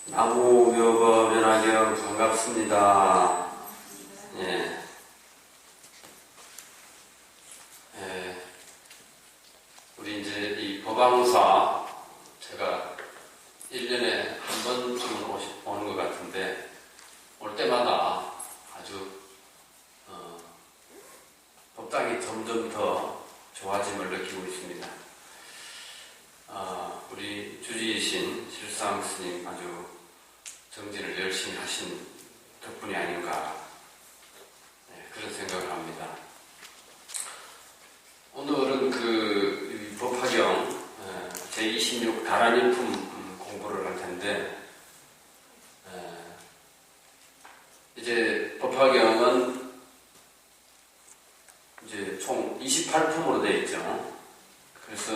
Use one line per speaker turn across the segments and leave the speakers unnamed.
나무묘법연화경 반갑습니다. 예. 우리 이제 이 법왕사 제가 1년에 한 번쯤은 오는 것 같은데 올 때마다 아주 법당이 점점 더 좋아짐을 느끼고 있습니다. 우리 주지이신 실상 스님 아주 정진을 열심히 하신 덕분이 아닌가 그런 생각을 합니다. 오늘은 그 법화경 제26 다란일품 공부를 할 텐데 이제 법화경은 이제 총 28품으로 되어 있죠. 그래서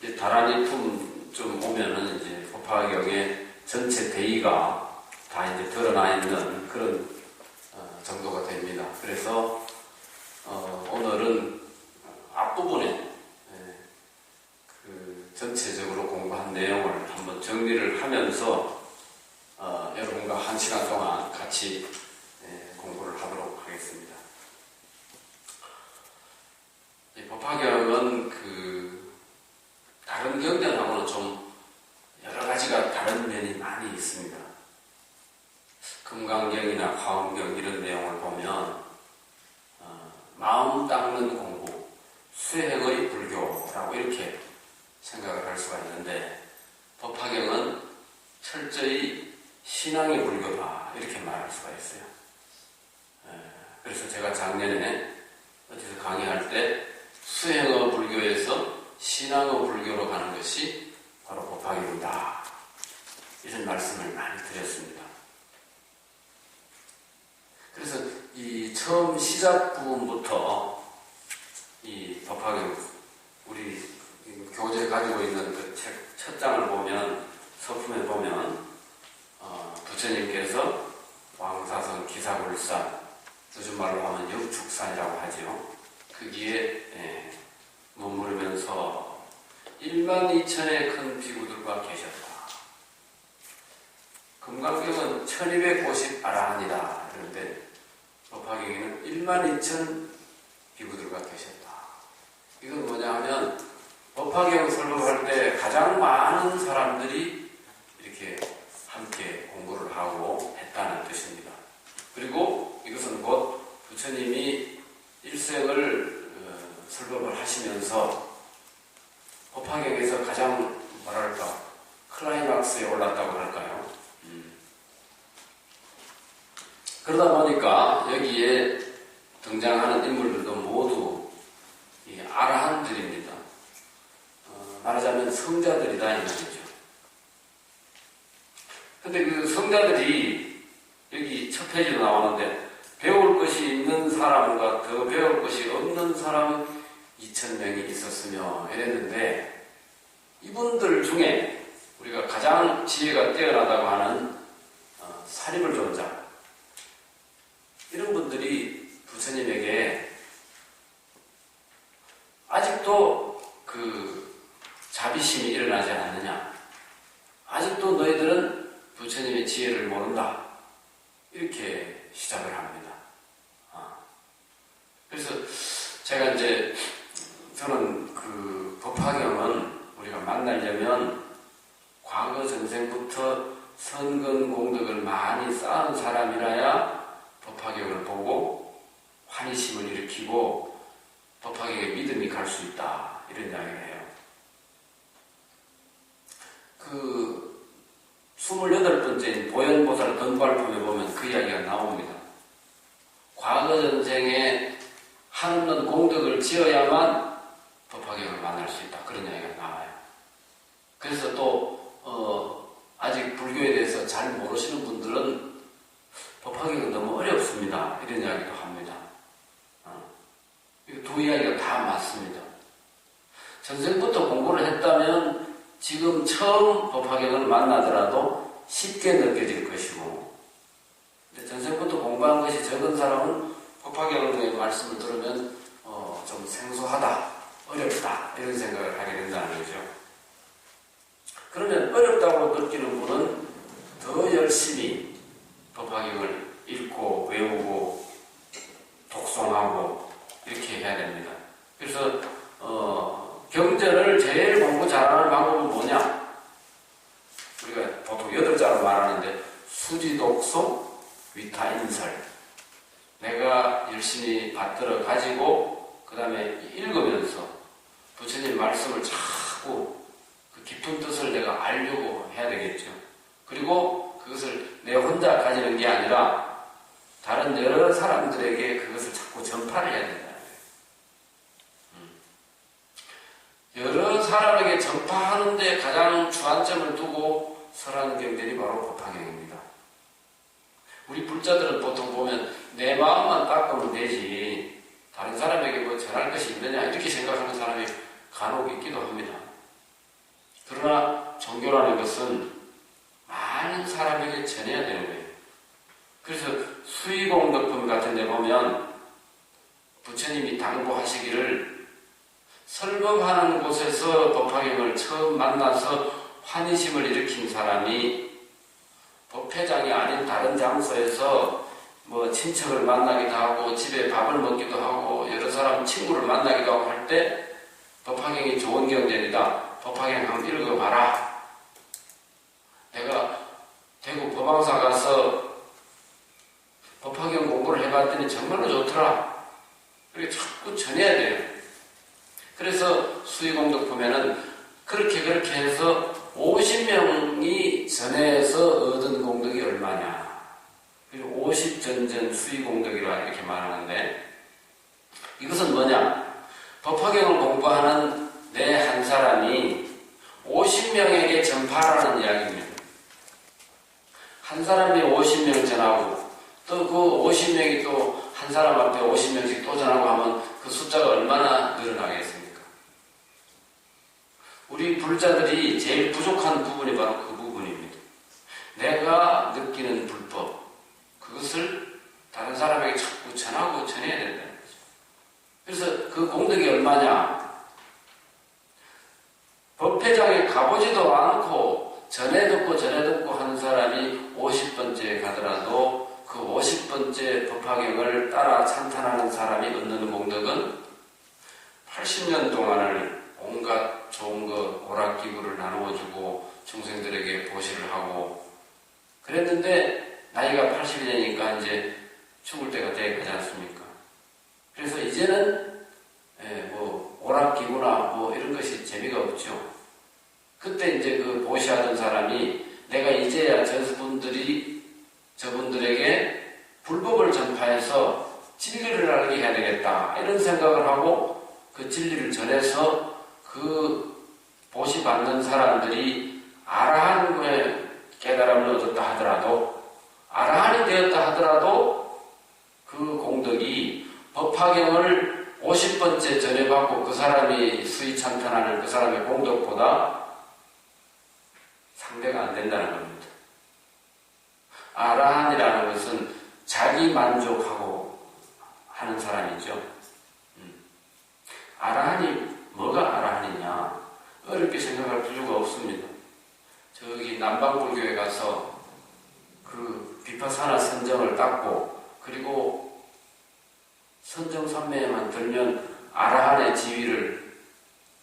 이제 다란일품 좀 오면은 이제 법화경의 전체 대의가 다 이제 드러나 있는 그런 정도가 됩니다. 그래서 오늘은 앞부분에 그 전체적으로 공부한 내용을 한번 정리를 하면서 여러분과 1시간 동안 같이 공부를 하도록 하겠습니다. 이 법화경은 그 다른 경전하고는 좀 여러 가지가 다른 면이 많이 있습니다. 금강경이나 화엄경 이런 내용을 보면 마음 닦는 공부, 수행의 불교라고 이렇게 생각을 할 수가 있는데 법화경은 철저히 신앙의 불교다 이렇게 말할 수가 있어요. 그래서 제가 작년에 어디서 강의할 때 수행의 불교에서 신앙의 불교로 가는 것이 바로 법화경이다 이런 말씀을 많이 드렸습니다. 그래서 이 처음 시작 부분부터 이 법화경 우리 교재에 가지고 있는 그 책 첫 장을 보면 서품에 보면 부처님께서 왕사선 기사굴산 요즘 말로 하면 영축산이라고 하죠. 거기에 머무르면서 12,000의 큰 비구들과 계셨다. 금강경은 1250 아라한이다. 그런데 법화경에는 12,000 비구들과 계셨다. 이건 뭐냐 하면 법화경 설법할 때 가장 많은 사람들이 이렇게 함께 공부를 하고 했다는 뜻입니다. 그리고 이것은 곧 부처님이 일생을 설법을 하시면서 법화경에서 가장 뭐랄까 클라이막스에 올랐다고 할까요? 그러다 보니까 여기에 등장하는 인물들도 모두 이 아라한들입니다. 말하자면 성자들이다 이 말이죠. 근데 그 성자들이 여기 첫 페이지로 나오는데 배울 것이 있는 사람과 더 배울 것이 없는 사람 2,000명이 있었으며 이랬는데 이분들 중에 우리가 가장 지혜가 뛰어나다고 하는 사립을 존자 이런 분들이 부처님에게 아직도 그 자비심이 일어나지 않았느냐, 아직도 너희들은 부처님의 지혜를 모른다 이렇게 시작을 합니다. 그래서 제가 이제 저는 그 법화경은 우리가 만나려면 과거 전생부터 선근 공덕을 많이 쌓은 사람이라야 법화경을 보고 환희심을 일으키고 법화경에 믿음이 갈 수 있다 이런 이야기를 해요. 그 28번째인 보현보살 건발품에 보면 그 이야기가 나옵니다. 과거 전생에 한없는 공덕을 지어야만 법화경을 만날 수 있다 그런 이야기가 나와요. 그래서 또 아직 불교에 대해서 잘 모르시는 분들은 법화경은 너무 어렵습니다 이런 이야기도 합니다. 이 두 이야기가 다 맞습니다. 전생부터 공부를 했다면 지금 처음 법화경을 만나더라도 쉽게 느껴질 것이고 전생부터 공부한 것이 적은 사람은 법화경의 말씀을 들으면 좀 생소하다, 어렵다 이런 생각을 하게 된다는 거죠. 그러면 어렵다고 느끼는 분은 더 열심히 법화경을 읽고 외우고 독송하고 이렇게 해야 됩니다. 그래서 경전을 제일 공부 잘하는 방법은 뭐냐? 우리가 보통 8자로 말하는데 수지독송, 위타인설. 내가 열심히 받들어 가지고 그 다음에 읽으면서 부처님 말씀을 자꾸 그 깊은 뜻을 내가 알려고 해야 되겠죠. 그리고 그것을 내 혼자 가지는 게 아니라 다른 여러 사람들에게 그것을 자꾸 전파를 해야 된다. 여러 사람에게 전파하는 데 가장 주안점을 두고 설하는 경전이 바로 법화경입니다. 우리 불자들은 보통 보면 내 마음만 닦으면 되지 다른 사람에게 뭐 전할 것이 있느냐 이렇게 생각하는 사람이 간혹 있기도 합니다. 그러나 종교라는 것은 많은 사람에게 전해야 되는 거예요. 그래서 수의공덕품 같은 데 보면 부처님이 당부하시기를 설법하는 곳에서 법화경을 처음 만나서 환희심을 일으킨 사람이 법회장이 아닌 다른 장소에서 뭐 친척을 만나기도 하고 집에 밥을 먹기도 하고 여러 사람 친구를 만나기도 하고 할 때 법화경이 좋은 경전이다. 법화경 한번 읽어봐라. 내가 대구 법왕사 가서 법화경 공부를 해봤더니 정말로 좋더라. 이렇게 자꾸 전해야 돼요. 그래서 수의공덕 보면은 그렇게 해서 50명이 전해서 얻은 공덕이 얼마냐. 그리고 50전전 수의공덕이라 이렇게 말하는데 이것은 뭐냐? 법화경을 공부하는 내 한 사람이 50명에게 전파하라는 이야기입니다. 한 사람이 50명 전하고 또 그 50명이 또 한 사람한테 50명씩 또 전하고 하면 그 숫자가 얼마나 늘어나겠습니까? 우리 불자들이 제일 부족한 부분이 바로 그 부분입니다. 내가 느끼는 불법, 그것을 다른 사람에게 자꾸 전하고 전해야 된다는 거죠. 그래서 그 공덕이 얼마냐? 법회장에 가보지도 않고 전해 듣고 하는 사람이 50번째 가더라도 그 50번째 법화경을 따라 찬탄하는 사람이 얻는 공덕은 80년 동안을 온갖 좋은 것, 오락기구를 나누어주고 중생들에게 보시를 하고 그랬는데 나이가 80년이니까 이제 죽을 때가 되지 않습니까? 그래서 이제는 뭐 오락기구나 뭐 이런 것이 재미가 없죠. 그때 이제 그 보시하던 사람이 내가 이제야 저분들에게 불법을 전파해서 진리를 알게 해야 되겠다 이런 생각을 하고 그 진리를 전해서 그 보시 받는 사람들이 아라한의 깨달음을 얻었다 하더라도 아라한이 되었다 하더라도 그 공덕이 법화경을 50번째 전해받고 그 사람이 수의찬탄하는 그 사람의 공덕보다 상대가 안 된다는 겁니다. 아라한이라는 것은 자기 만족하고 하는 사람이죠. 아라한이 뭐가 아라한이냐? 어렵게 생각할 필요가 없습니다. 저기 남방불교에 가서 그 비파사나 선정을 닦고 그리고 선정선매에만 들면 아라한의 지위를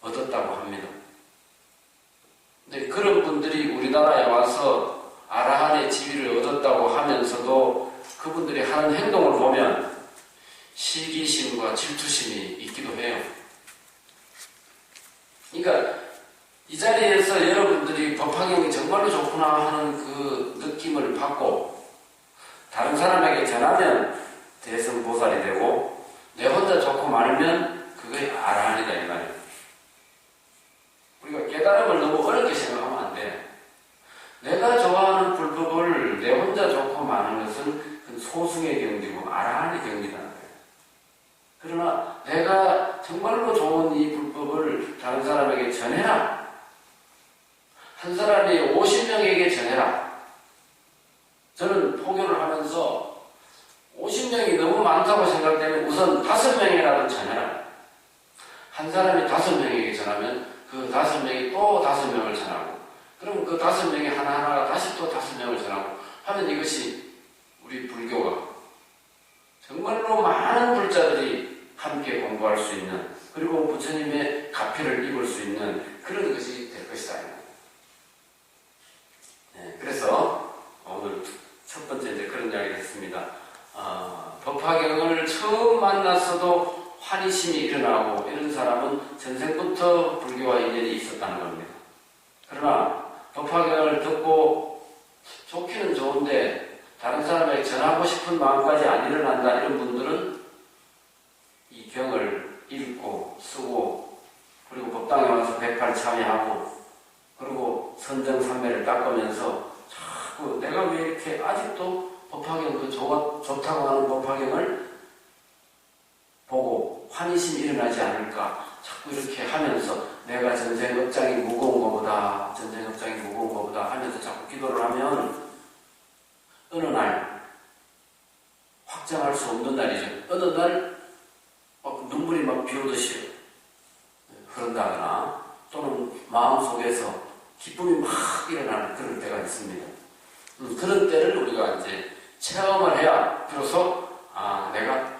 얻었다고 합니다. 근데 그런 분들이 우리나라에 와서 아라한의 지위를 얻었다고 하면서도 그분들이 하는 행동을 보면 시기심과 질투심이 있기도 해요. 그러니까 이 자리에서 여러분들이 법화경이 정말로 좋구나 하는 그 느낌을 받고 다른 사람에게 전하면 대성보살이 되고 내 혼자 좋고 말면 그게 아라한이다 이 말이에요. 우리가 깨달음을 너무 어렵게 생각하면 안 돼. 내가 좋아하는 불법을 내 혼자 좋고 마는 것은 소승의 경지고 아라한의 경지라는 거예요. 그러나 내가 정말로 좋은 이 불법을 다른 사람에게 전해라. 한 사람이 50명에게 전해라. 저는 포교를 하면서 50명이 너무 많다고 생각되면 우선 5명이라도 전해라. 한 사람이 5명에게 전하면 그 5명이 또 5명을 전하고 그 그럼 그 5명이 하나하나가 다시 또 5명을 전하고 하면 이것이 우리 불교가 정말로 많은 불자들이 함께 공부할 수 있는, 그리고 부처님의 가피를 입을 수 있는 그런 것이 될 것이다. 네, 그래서 오늘 첫 번째 이제 그런 이야기를 했습니다. 법화경을 처음 만났어도 환희심이 일어나고 이런 사람은 전생부터 불교와 인연이 있었다는 겁니다. 그러나 법화경을 듣고 좋기는 좋은데 다른 사람에게 전하고 싶은 마음까지 안 일어난다 이런 분들은 이 경을 읽고 쓰고 그리고 법당에 와서 108 참여하고 그리고 선정삼매를 닦으면서 자꾸 내가 왜 이렇게 아직도 법화경 그 좋다고 하는 법화경을 보고 환희심이 일어나지 않을까 자꾸 이렇게 하면서 내가 전생업장이 무거운 것보다 전생업장이 무거운 것보다 하면서 자꾸 기도를 하면 어느 날 확정할 수 없는 날이죠. 어느 날 눈물이 막 비오듯이 흐른다거나 또는 마음속에서 기쁨이 막 일어나는 그런 때가 있습니다. 그런 때를 우리가 이제 체험을 해야 비로소 내가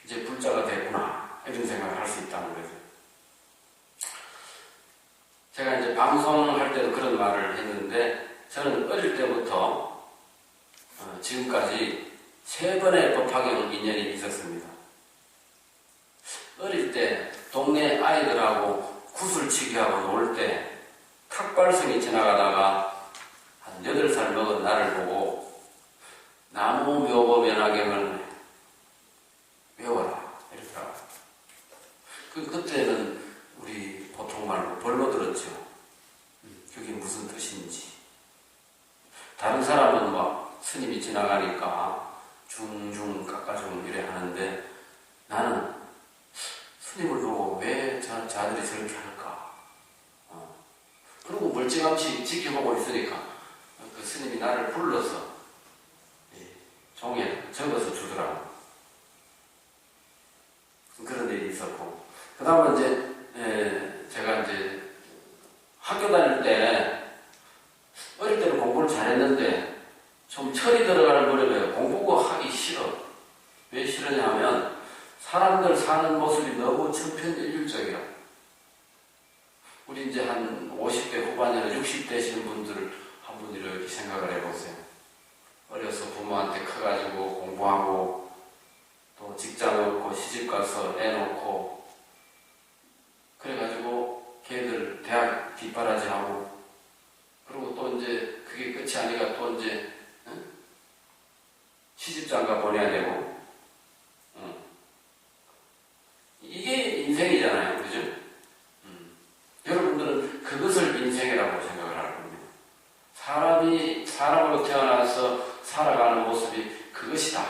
이제 불자가 됐구나 이런 생각을 할 수 있다는 거죠. 제가 이제 방송할 때도 그런 말을 했는데 저는 어릴 때부터 지금까지 3번의 법화경 인연이 있었습니다. 어릴 때 동네 아이들하고 구슬치기하고 놀 때 탁발성이 지나가다가 한 8살 먹은 나를 보고 나무 묘보 면화경을 외워라 이러더라고요. 그때는 우리 보통 말로 벌로 들었죠. 그게 무슨 뜻인지. 다른 사람은 막 스님이 지나가니까 중중 깎아중 이래 하는데 나는 스님을 보고 왜 자들이 저렇게 할까? 그리고 멀찌감치 지켜보고 있으니까 그 스님이 나를 불러서 종이에 적어서 주더라고. 그런 일이 있었고, 그 다음은 이제 제가 이제 학교 다닐 때 어릴 때는 공부를 잘했는데 좀 철이 들어가는 무렵에 공부가 하기 싫어. 왜 싫으냐 하면 사람들 사는 모습이 너무 천편일률적이라. 우리 이제 한 50대 후반이나 60대시는 분들을 한번 이렇게 생각을 해보세요. 어려서 부모한테 커가지고 공부하고 또 직장 얻고 시집가서 애 놓고 그래가지고 걔들 대학 뒷바라지하고 그리고 또 이제 그게 끝이 아니라 또 이제 시집장가 보내야 되고 이게 인생이잖아요. 그죠? 여러분들은 그것을 인생이라고 생각을 할 겁니다. 사람이 사람으로 태어나서 살아가는 모습이 그것이다.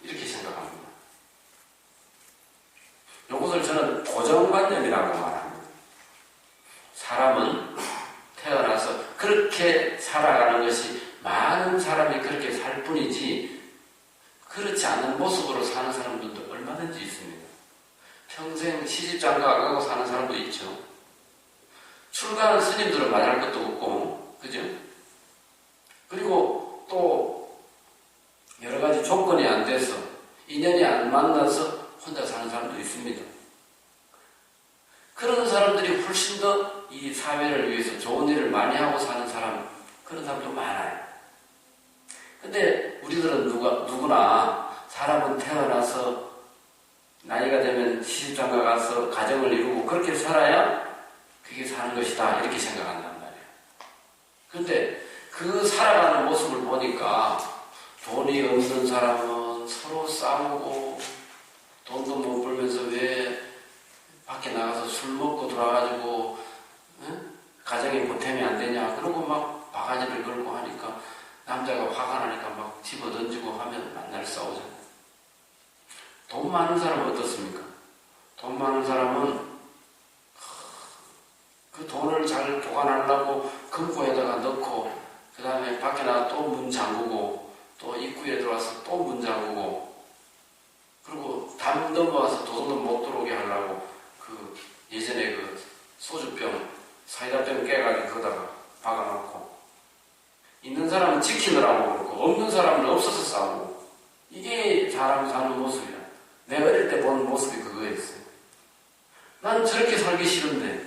이렇게 생각합니다. 이것을 저는 고정관념이라고 말합니다. 사람은 태어나서 그렇게 살아가는 것이 많은 사람이 그렇게 살 뿐이지 그렇지 않은 모습으로 사는 사람들도 얼마든지 있습니다. 평생 시집장가 안 가고 사는 사람도 있죠. 출가한 스님들은 말할 것도 없고, 그죠? 그리고 또 여러 가지 조건이 안 돼서 인연이 안 만나서 혼자 사는 사람도 있습니다. 그런 사람들이 훨씬 더 이 사회를 위해서 좋은 일을 많이 하고 사는 사람, 그런 사람도 많아요. 근데 우리들은 누구나 사람은 태어나서 나이가 되면 시집장가 가서 가정을 이루고 그렇게 살아야 그게 사는 것이다 이렇게 생각한단 말이에요. 그런데 그 살아가는 모습을 보니까 돈이 없는 사람은 서로 싸우고 돈도 못 벌면서 왜 밖에 나가서 술 먹고 돌아가지고 가정에 보탬이 안 되냐 그러고 막 바가지를 걸고 하니까 남자가 화가 나니까 막 집어던지고 하면 만날 싸우잖아요. 돈 많은 사람은 어떻습니까? 돈 많은 사람은 그 돈을 잘 보관하려고 금고에다가 넣고 그 다음에 밖에 나가 또 문 잠그고 또 입구에 들어와서 또 문 잠그고 그리고 담 넘어와서 도둑놈 못 들어오게 하려고 그 예전에 그 소주병 사이다병 깨가지고 거기다가 박아놓고, 있는 사람은 지키느라고 그러고 없는 사람은 없어서 싸우고, 이게 사람 사는 모습이야. 내가 어릴 때 본 모습이 그거였어요. 난 저렇게 살기 싫은데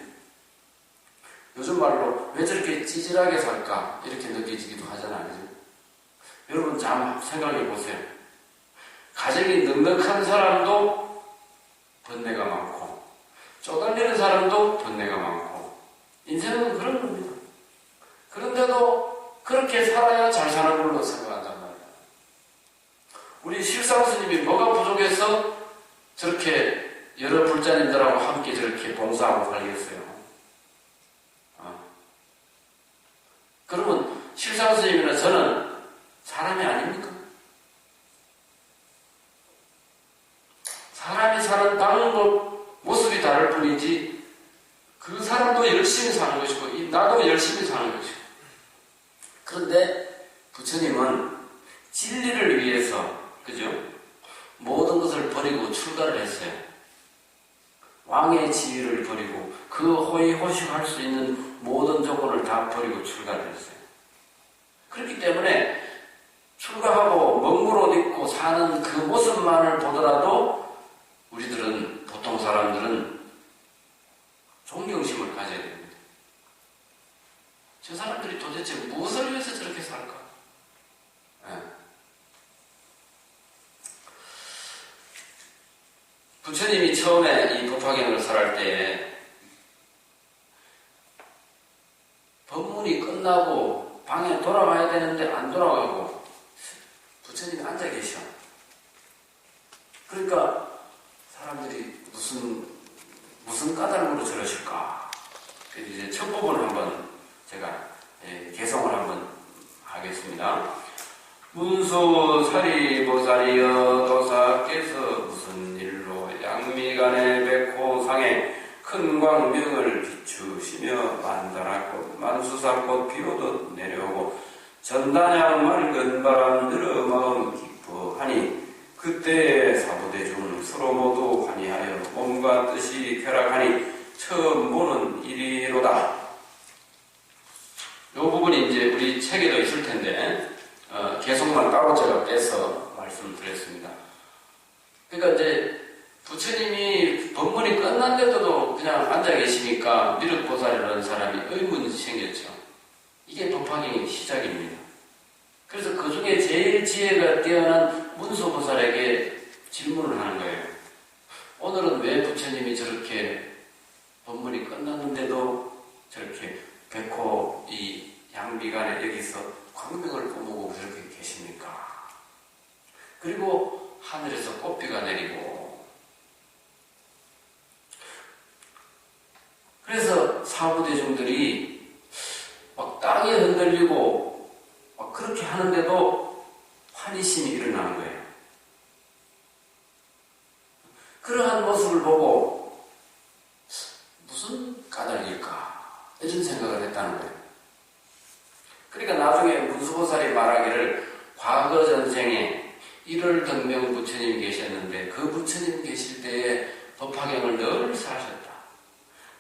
요즘 말로 왜 저렇게 찌질하게 살까 이렇게 느껴지기도 하잖아요. 그죠? 여러분 잘 생각해 보세요. 가정이 넉넉한 사람도 번뇌가 많고 쪼달리는 사람도 번뇌가 많고 인생은 그런 겁니다. 그런데도 그렇게 살아야 잘 사는 걸로 생각한단 말이에요. 우리 실상스님이 뭐가 부족해서 저렇게 여러 불자님들하고 함께 저렇게 봉사하고 살겠어요. 그러면 실상스님이나 저는 사람이 아닙니까? 사람이 사는 방법, 모습이 다를 뿐이지 그 사람도 열심히 사는 것이고 나도 열심히 사는 것이고. 그런데 부처님은 진리를 위해서 그죠? 모든 것을 버리고 출가를 했어요. 왕의 지위를 버리고 그 호의호식할 수 있는 모든 조건을 다 버리고 출가를 했어요. 그렇기 때문에 출가하고 먹물 옷 입고 사는 그 모습만을 보더라도 우리들은, 보통 사람들은 존경심을 가져야 됩니다. 저 사람들이 도대체 무엇을 위해서 저렇게 살까? 네. 부처님이 처음에 이 법화경을 설할 때에 법문이 끝나고 방에 돌아가야 되는데 안 돌아가고 부처님이 앉아 계셔. 그러니까 사람들이 무슨 까닭으로 저러실까? 이제 첫 부분을 한번 제가 개성을 한번 하겠습니다. 문수 사리보살이여 도사께서 무슨 일로 양미간의 백호상에 큰 광명을 비추시며 만다라꽃 만수사꽃 비오듯 내려오고 전단양 맑은 바람 들어 마음 기뻐하니 그때의 사부대중 서로 모두 환희하여 몸과 뜻이 쾌락하니 처음 보는 일이로다. 이 부분이 이제 우리 책에도 있을 텐데 개성만 따로 제가 빼서 말씀드렸습니다. 그러니까 이제 부처님이 법문이 끝난데도 그냥 앉아 계시니까 미륵보살이라는 사람이 의문이 생겼죠. 이게 법화경의 시작입니다. 그래서 그 중에 제일 지혜가 뛰어난 문수보살에게 질문을 하는 거예요. 오늘은 왜 부처님이 저렇게 법문이 끝났는데도 저렇게 백호 이 양비간에 여기서 광명을 뿜고 그렇게 계십니까? 그리고 하늘에서 꽃비가 내리고 그래서 사부대중들이 막 땅이 흔들리고 막 그렇게 하는데도 환희심이 일어나는 거예요. 그러한 모습을 보고 무슨 까닭일까 이런 생각을 했다는 거예요. 그러니까 나중에 문수보살이 말하기를 과거 전생에 1월 덕명 부처님 계셨는데 그 부처님 계실 때에 법화경을 늘 사셨다.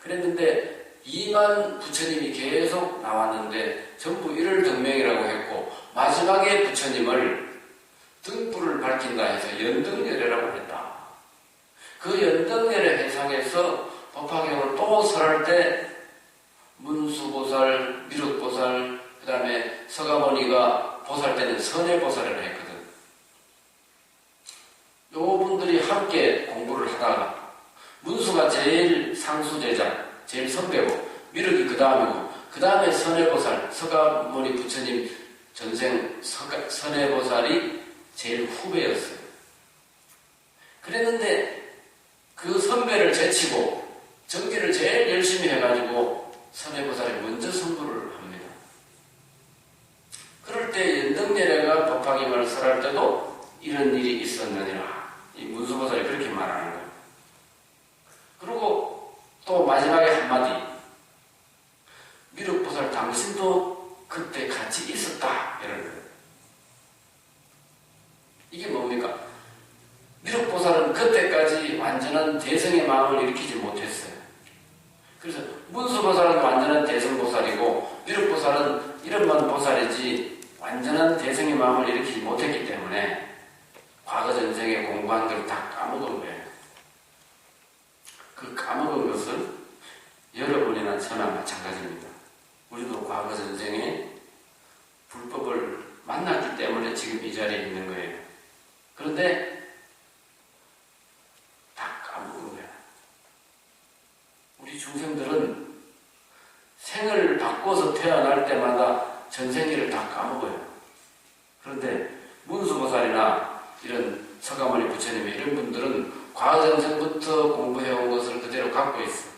그랬는데 2만 부처님이 계속 나왔는데 전부 1월 덕명이라고 했고 마지막에 부처님을 등불을 밝힌다 해서 연등열애라고 했다. 그 연등열애 해상에서 법화경을 또 설할 때 문수보살, 미륵보살, 그 다음에 서가모니가 보살 때는 선해보살이라고 했거든. 요 분들이 함께 공부를 하다가 문수가 제일 상수제자, 제일 선배고 미륵이 그 다음이고 그 다음에 선해보살, 서가모니 부처님 전생 선해보살이 제일 후배였어요. 그랬는데 그 선배를 제치고 정기를 제일 열심히 해가지고 선해보살이 먼저 선구를 합니다. 그럴 때 연등열애가 법화경을 설할 때도 이런 일이 있었느니라. 이 문수보살이 그렇게 말하는 거예요. 그리고 또 마지막에 한마디. 미륵보살 당신도 그때 같이 있었다. 이런 거예요. 이게 뭡니까? 미륵보살은 그때까지 완전한 대성의 마음을 일으키지 못했어요. 그래서 문수보살은 완전한 대성보살이고 미륵보살은 일반 보살이지 완전한 대승의 마음을 일으키지 못했기 때문에 과거 전생에 공부한 걸 다 까먹은 거예요. 그 까먹은 것을 여러분이나 저나 마찬가지입니다. 우리도 과거 전생에 불법을 만났기 때문에 지금 이 자리에 있는 거예요. 그런데 다 까먹은 거야. 우리 중생들은 생을 바꿔서 태어날 때마다 전생기를 다 까먹어요. 그런데 문수보살이나 이런 서가모니 부처님 이런 분들은 과거전생부터 공부해온 것을 그대로 갖고 있어.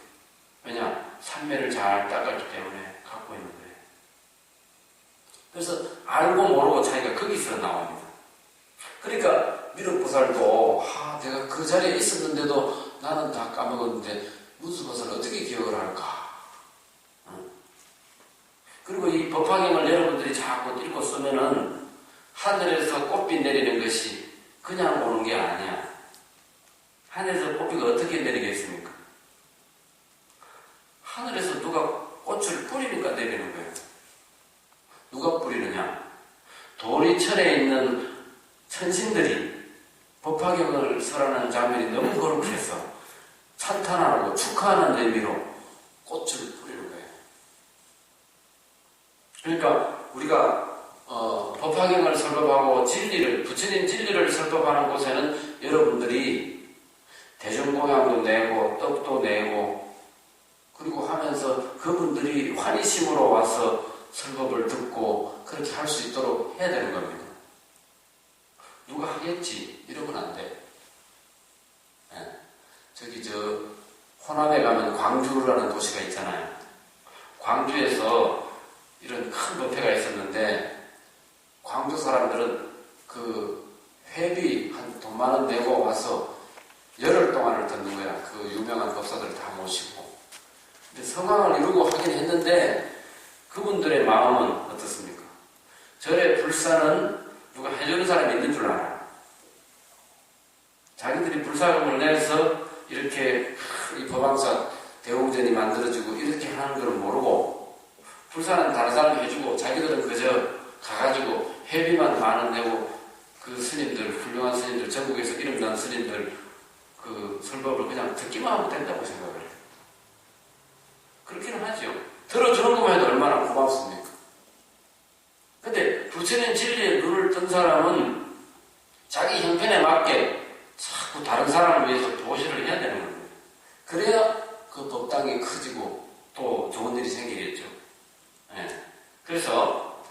왜냐? 삼매를 잘 닦았기 때문에 갖고 있는 거예요. 그래서 알고 모르고 차이가 거기서 나옵니다. 그러니까 미륵보살도 내가 그 자리에 있었는데도 나는 다 까먹었는데 문수보살은 어떻게 기억을 할까? 그리고 이 법화경을 여러분들이 자꾸 읽고 쓰면은 하늘에서 꽃비 내리는 것이 그냥 오는 게 아니야. 하늘에서 꽃비가 어떻게 내리겠습니까? 하늘에서 누가 꽃을 뿌리니까 내리는 거예요. 누가 뿌리느냐? 도리천에 있는 천신들이 법화경을 설하는 장면이 너무 거룩해서 찬탄하고 축하하는 의미로 꽃을 뿌리는 거예요. 그러니까 우리가 법화경을 설법하고 부처님 진리를 설법하는 곳에는 여러분들이 대중공양도 내고 떡도 내고 그리고 하면서 그분들이 환희심으로 와서 설법을 듣고 그렇게 할 수 있도록 해야 되는 겁니다. 누가 하겠지 이러면 안 돼. 저기 호남에 가면 광주라는 도시가 있잖아요. 광주에서 이런 큰 법회가 있었는데 광주 사람들은 그 회비 한 돈 만 원 내고 와서 열흘 동안을 듣는 거야. 그 유명한 법사들 다 모시고. 근데 성황을 이루고 하긴 했는데 그분들의 마음은 어떻습니까? 절에 불사는 누가 해주는 사람이 있는 줄 알아. 자기들이 불사금을 내서 이렇게 이 법왕사 대웅전이 만들어지고 이렇게 하는 걸 모르고 불사는 다른 사람이 해주고 자기들은 그저 가가지고 회비만 만 원 내고 그 스님들, 훌륭한 스님들, 전국에서 이름난 스님들 그 설법을 그냥 듣기만 하면 된다고 생각을 해요. 그렇기는 하죠. 들어주는 것만 해도 얼마나 고맙습니까? 근데 부처님 진리에 눈을 뜬 사람은 자기 형편에 맞게 자꾸 다른 사람을 위해서 도시를 해야 되는 거예요. 그래야 그 법당이 커지고 또 좋은 일이 생기겠죠. 네. 그래서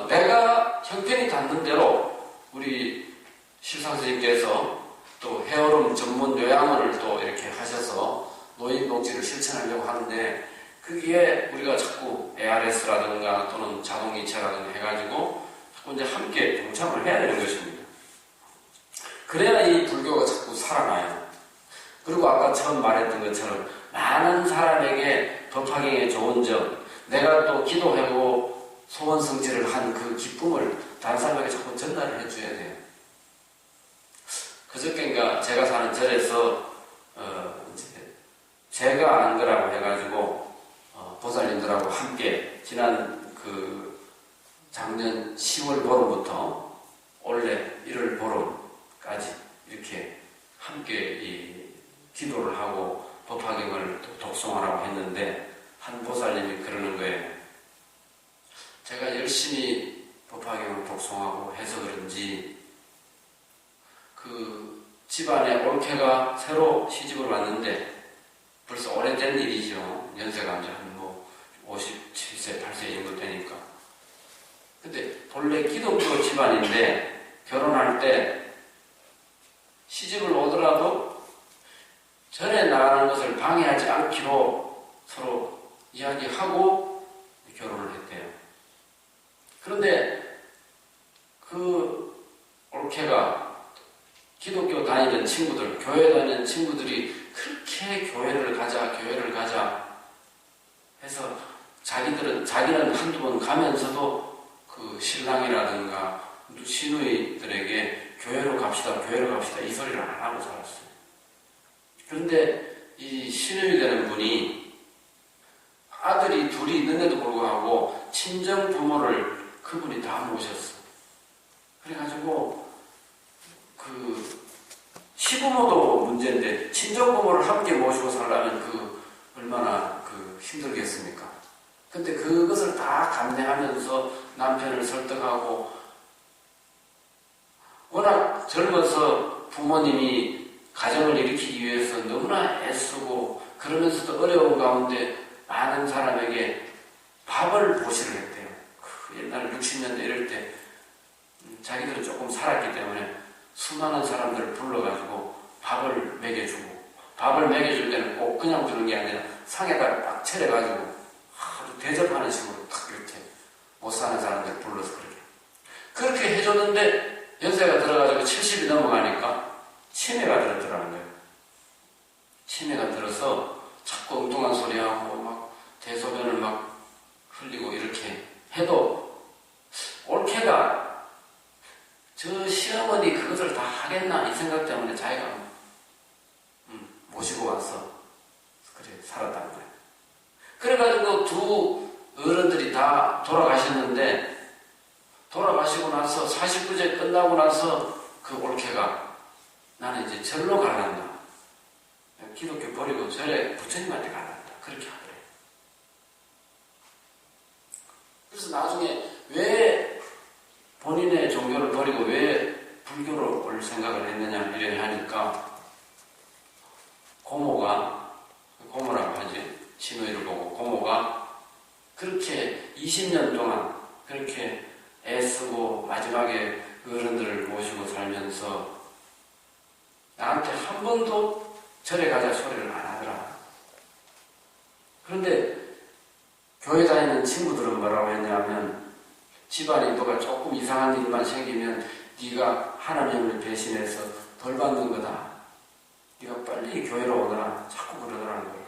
내가 형편이 닿는 대로 우리 실상 스님께서 또 헤어룸 전문 요양원을 또 이렇게 하셔서 노인복지를 실천하려고 하는데 거기에 우리가 자꾸 ARS라든가 또는 자동이체라든가 해가지고 자꾸 이제 함께 동참을 해야 되는 것입니다. 그래야 이 불교가 자꾸 살아나요. 그리고 아까 처음 말했던 것처럼 많은 사람에게 법화경의 좋은 점, 내가 또 기도하고 소원 성취를 한 그 기쁨을 다른 사람에게 자꾸 전달을 해줘야 돼요. 그저께인가 제가 사는 절에서 이제 제가 안 거라고 해가지고 보살님들하고 함께 지난 그 작년 10월 보름부터 올해 1월 보름까지 이렇게 함께 이 기도를 하고 법화경을 독송하라고 했는데 한 보살님이 그러는 거예요. 제가 열심히 법화경을 독송하고 해서 그런지 그 집안에 올케가 새로 시집을 왔는데 벌써 오래된 일이죠. 연세가 이제 한 57세, 8세 정도 되니까. 근데 본래 기독교 집안인데 결혼할 때 시집을 오더라도 절에 나가는 것을 방해하지 않기로 서로 이야기하고 결혼을 했대요. 그런데 그 올케가 기독교 다니는 친구들, 교회 다니는 친구들이 그렇게 교회를 가자 해서 자기는 한두 번 가면서도 그 신랑이라든가 시누이들에게 교회로 갑시다 이 소리를 안 하고 살았어요. 그런데 이 시누이 되는 분이 아들이 둘이 있는데도 불구하고 친정 부모를 그분이 다 모셨어. 그래가지고 시부모도 문제인데 친정 부모를 함께 모시고 살려면 얼마나 힘들겠습니까? 근데 그것을 다 감내하면서 남편을 설득하고, 워낙 젊어서 부모님이 가정을 일으키기 위해서 너무나 애쓰고 그러면서도 어려운 가운데 많은 사람에게 밥을 보시를 했대요. 옛날 60년대 이럴 때 자기들은 조금 살았기 때문에 수많은 사람들을 불러가지고 밥을 먹여주고, 밥을 먹여줄 때는 꼭 그냥 주는 게 아니라 상에다가 딱 차려가지고 아주 대접하는 식으로 딱 이렇게 못 사는 사람들 불러서 그렇게 해줬는데, 연세가 들어가지고 70이 넘어가니까 치매가 들었더라는 거예요. 치매가 들어서 자꾸 엉뚱한 소리하고 막 대소변을 막 흘리고 이렇게 해도 올케가 저 시어머니 그것을 다 하겠나 이 생각 때문에 자기가 모시고 와서 그래 살았다는 거예요. 그래가지고 두 어른들이 다 돌아가셨는데, 돌아가시고 나서 49제 끝나고 나서 그 올케가 나는 이제 절로 가란다. 기독교 버리고 절에 부처님한테 가란다. 그렇게 하더래요. 그래서 나중에 왜 본인의 종교를 버리고 왜 불교로 올 생각을 했느냐 이래 하니까, 고모라고 하지, 시누이를 보고 고모가 그렇게 20년 동안 그렇게 애쓰고 마지막에 어른들을 모시고 살면서 나한테 한 번도 절에 가자 소리를 안 하더라. 그런데 교회 다니는 친구들은 뭐라고 했냐면, 집안에 뭐가 조금 이상한 일만 생기면 네가 하나님을 배신해서 벌 받는 거다. 네가 빨리 교회로 오너라. 자꾸 그러더라는 거예요.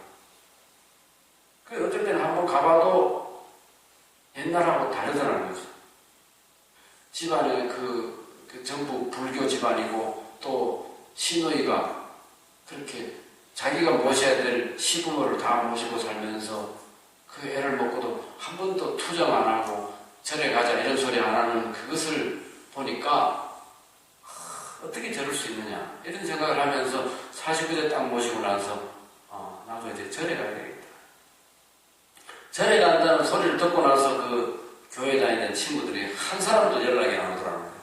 그 어떨 때는 한번 가봐도 옛날하고 다르더라는 거죠. 집안에 전부 불교 집안이고, 또 시누이가 그렇게 자기가 모셔야 될 시부모를 다 모시고 살면서 그 애를 먹고도 한 번도 투정 안 하고 절에 가자 이런 소리 안 하는 그것을 보니까 어떻게 저럴 수 있느냐 이런 생각을 하면서 49대 딱 모시고 나서 나도 이제 절에 가야 되겠다. 절에 간다는 소리를 듣고 나서 그 교회 다니는 친구들이 한 사람도 연락이 안 오더라는 거예요.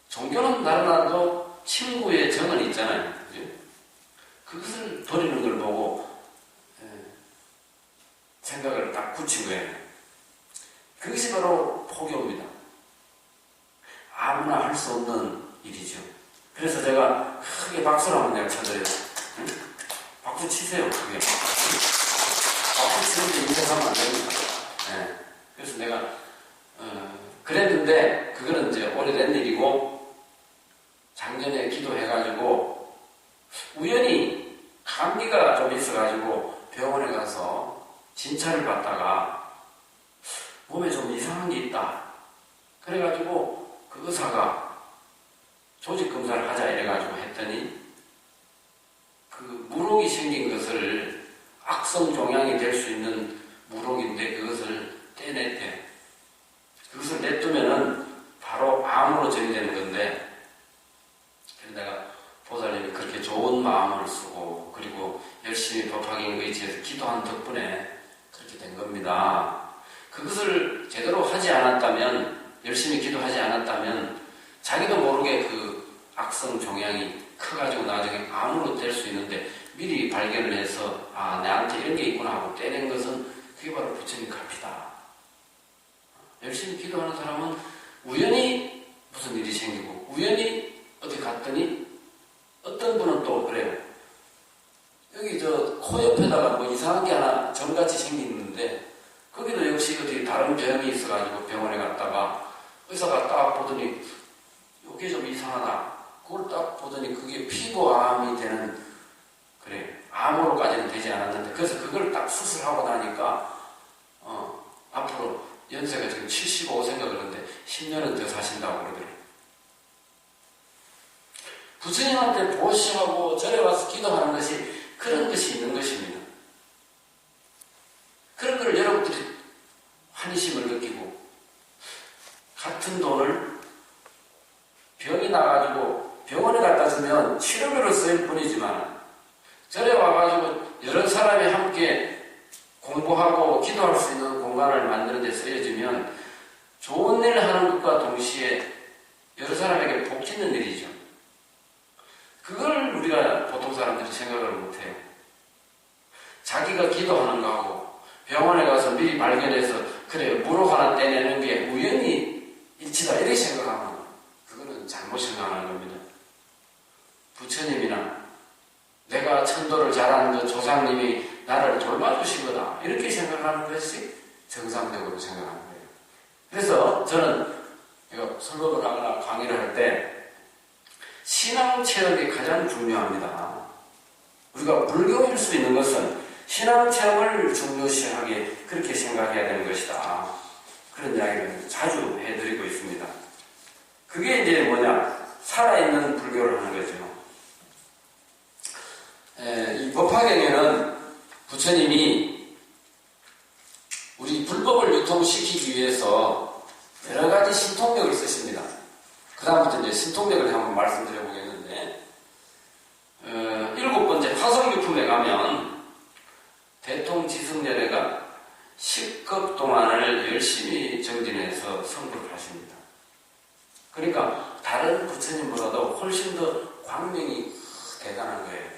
종교는 나라도 친구의 정은 있잖아요. 그죠? 그것을 버리는 걸 보고 생각을 딱 굳힌 거예요. 그것이 바로 포교입니다. 아무나 할 수 없는 일이죠. 그래서 제가 크게 박수를 한번 내가 쳐드려요. 응? 박수 치세요. 크게. 박수 치는데 인정하면 안 됩니다. 네. 그래서 내가 그랬는데 그거는 이제 오래된 일이고, 작년에 기도해가지고 우연히 감기가 좀 있어가지고 병원에 가서 진찰을 받다가 몸에 좀 이상한 게 있다. 그래가지고 그 의사가 조직 검사를 하자 이래가지고 했더니 그 물혹이 생긴 것을, 악성 종양이 될 수 있는 물혹인데 그것을 떼냈대. 그것을 냅두면은 바로 암으로 전이되는 건데, 그래서 내가 보살님이 그렇게 좋은 마음을 쓰고 그리고 열심히 법화경 의지해서 기도한 덕분에 그렇게 된 겁니다. 그것을 제대로 하지 않았다면, 열심히 기도하지 않았다면 자기도 모르게 그 악성 종양이 커가지고 나중에 암으로 될 수 있는데, 미리 발견을 해서 내한테 이런 게 있구나 하고 떼낸 것은 그게 바로 부처님 갈피다. 열심히 기도하는 사람은 우연히 무슨 일이 생기고, 우연히 어디 갔더니 어떤 분은 또 그래요. 여기 코 옆에다가 뭐 이상한 게 하나 점같이 생기는데, 거기도 역시 어디 다른 병이 있어가지고 병원에 갔다가 의사가 딱 보더니 이게 좀 이상하다. 그걸 딱 보더니 그게 피부암이 되는, 그래, 암으로까지는 되지 않았는데, 그래서 그걸 딱 수술하고 나니까 앞으로 연세가 지금 75세인가 그러는데 10년은 더 사신다고 그러더래요. 부처님한테 보시하고 절에 와서 기도하는 것이 그런 것이 있는 것입니다. 그런 여러 사람이 함께 공부하고 기도할 수 있는 공간을 만드는 데 쓰여지면 좋은 일을 하는 것과 동시에 여러 사람에게 복 짓는 일이죠. 그걸 우리가 보통 사람들이 생각을 못해요. 자기가 기도하는 거하고 병원에 가서 미리 발견해서 그래 무릎 하나 떼내는 게 우연히 일치다 이렇게 생각하면 그거는 잘못 생각하는 겁니다. 부처님이나 내가 천도를 잘하는 그 조상님이 나를 돌봐주신 거다 이렇게 생각하는 것이 정상적으로 생각하는 거예요. 그래서 저는 이거 설법을 하거나 강의를 할 때 신앙 체험이 가장 중요합니다. 우리가 불교일 수 있는 것은 신앙 체험을 중요시하게 그렇게 생각해야 되는 것이다. 그런 이야기를 자주 해드리고 있습니다. 그게 이제 뭐냐? 살아있는 불교를 하는 거죠. 이 법화경에는 부처님이 우리 불법을 유통시키기 위해서 여러 가지 신통력을 쓰십니다. 그 다음부터 이제 신통력을 한번 말씀드려 보겠는데, 7번째 화성유품에 가면 대통지승열애가 10급 동안을 열심히 정진해서 성불을 하십니다. 그러니까 다른 부처님보다도 훨씬 더 광명이 대단한 거예요.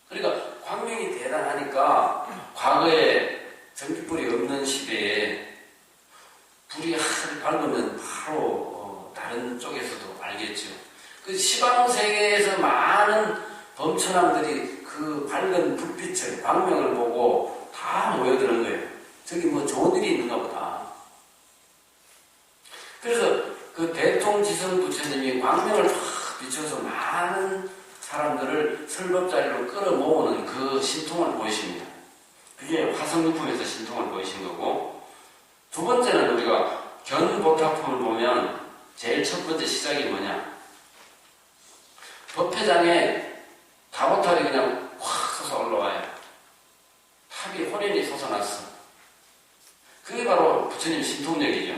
그러니까 광명이 대단하니까 과거에 전기불이 없는 시대에 불이 하늘 밝으면 바로 다른 쪽에서도 알겠죠. 그 시방 세계에서 많은 범천왕들이 그 밝은 불빛을 광명을 보고 다 모여드는 거예요. 저기 뭐 좋은 일이 있는가 보다. 그래서 그 대통지성 부처님이 광명을 확 비춰서 많은 사람들을 설법자리로 끌어모으는 그 신통을 보이십니다. 그게 화성유품에서 신통을 보이신 거고, 두 번째는 우리가 견보탑품을 보면 제일 첫 번째 시작이 뭐냐? 법회장에 다보탑이 그냥 확 솟아 올라와요. 탑이 혼연히 솟아났어. 그게 바로 부처님 신통력이죠.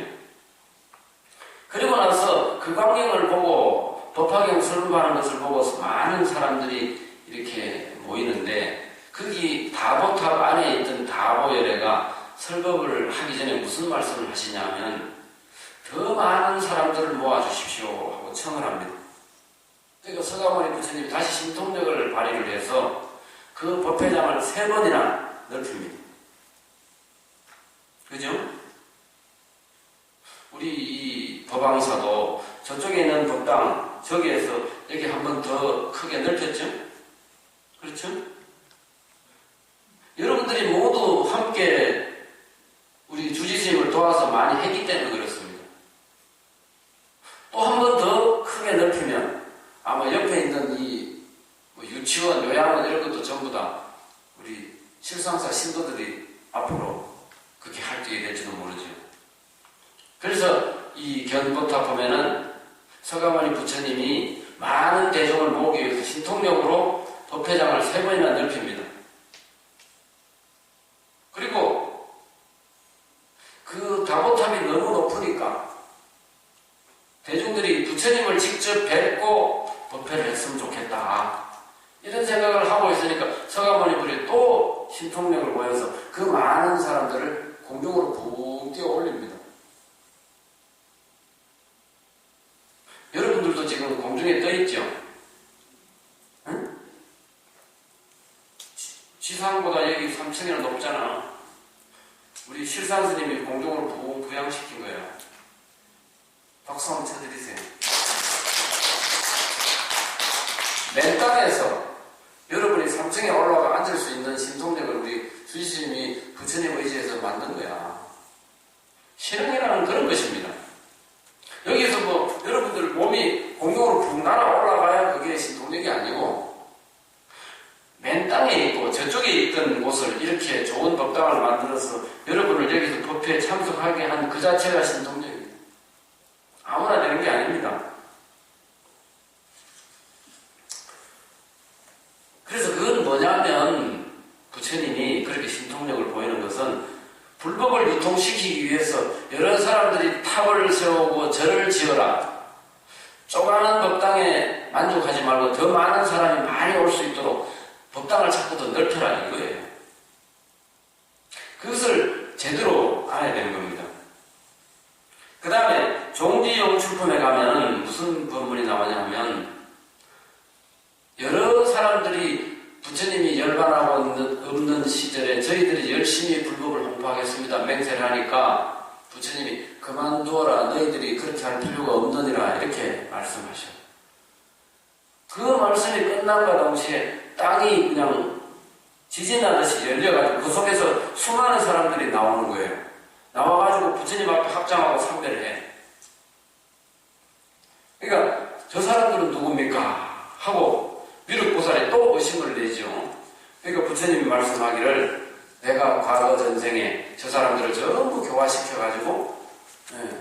그리고 나서 그 광경을 보고 법화경 설법하는 것을 보고 많은 사람들이 이렇게 모이는데, 거기 다보탑 안에 있던 다보열애가 설법을 하기 전에 무슨 말씀을 하시냐면 더 많은 사람들을 모아주십시오 하고 청을 합니다. 그러니까 서가모니 부처님이 다시 신통력을 발휘를 해서 그 법회장을 3번이나 넓힙니다. 그죠? 우리 이 법왕사도 저쪽에 있는 법당 저기에서 여기 한 번 더 크게 넓혔죠? 그렇죠? 여러분들이 모두 함께 우리 주지스님을 도와서 많이 했기 때문에 그렇습니다. 또 한 번 더 크게 넓히면 아마 옆에 있는 이 유치원, 요양원 이런 것도 전부 다 우리 실상사 신도들이 앞으로 그렇게 활동이 될지도 모르죠. 그래서 이 견보탑 보면은 서가모니 부처님이 많은 대중을 모으기 위해서 신통력으로 법회장을 3번이나 넓힙니다. 그리고 그 다보탑이 너무 높으니까 대중들이 부처님을 직접 뵙고 법회를 했으면 좋겠다. 이런 생각을 하고 있으니까 서가모니 불이 또 신통력을 모여서 그 많은 사람들을 공중으로 붕 띄워 올립니다. 여러분들도 지금 공중에 떠 있죠? 응? 지상보다 여기 3층이나 높잖아. 우리 실상 스님이 공중으로 부양시킨 거야. 박수 한번 쳐드리세요. 맨 땅에서 여러분이 3층에 올라가 앉을 수 있는 신통력을 우리 주지스님이 부처님 의지에서 만든 거야. 신앙이라는 그런 것입니다. 여기서 뭐 여러분들 몸이 공중으로 푹 날아 올라가야 그게 신통력이 아니고, 맨 땅에 있고 저쪽에 있던 곳을 이렇게 좋은 법당을 만들어서 여러분을 여기서 법회에 참석하게 한 그 자체가 신통력입니다. 아무나 되는 게 아닙니다. 그래서 그건 뭐냐면 부처님이 그렇게 신통력을 보이는 것은 불법을 유통시키기 위해서 여러 사람들이 탑을 세우고 절을 지어라. 조그마한 법당에 만족하지 말고 더 많은 사람이 많이 올 수 있도록 법당을 자꾸 더 넓혀라 이거예요. 그것을 제대로 알아야 되는 겁니다. 그 다음에 종지용출품에 가면 무슨 법문이 나오냐면 여러 사람들이 부처님이 열반하고 없는 시절에 저희들이 열심히 불법을 홍보하겠습니다. 맹세를 하니까 부처님이 그만두어라. 너희들이 그렇게 할 필요가 없느니라. 이렇게 말씀하셔요. 그 말씀이 끝남과 동시에 땅이 그냥 지진하듯이 열려가지고 그 속에서 수많은 사람들이 나오는 거예요. 나와가지고 부처님 앞에 합장하고 상대를 해. 그러니까 저 사람들은 누굽니까? 하고 미륵보살이 또 의심을 내죠. 그러니까 부처님이 말씀하기를 내가 과거 전생에 저 사람들을 전부 교화시켜가지고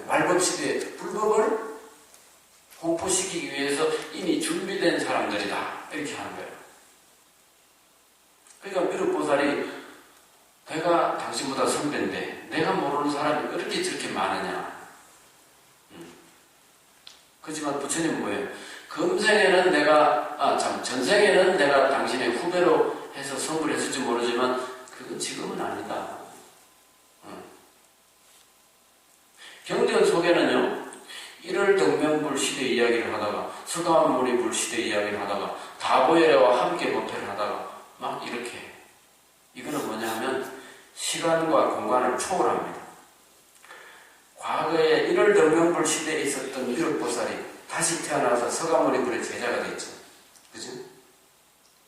말법시대에 불법을 홍보시키기 위해서 이미 준비된 사람들이다. 이렇게 하는 거예요. 그러니까 미륵보살이 내가 당신보다 선배인데 내가 모르는 사람이 그렇게 저렇게 많으냐. 그렇지만 부처님은 뭐예요? 금생에는 전생에는 내가 당신의 후배로 해서 성불 했을지 모르지만 그건 지금은 아니다. 경전 속에는요, 1월 등명불 시대 이야기를 하다가 서가모니 불 시대 이야기를 하다가 다보예와 함께 법회를 하다가 막 이렇게 이거는 뭐냐 하면 시간과 공간을 초월합니다. 과거에 1월 등명불 시대에 있었던 미륵보살이 다시 태어나서 서가모니 불의 제자가 됐죠. 그죠?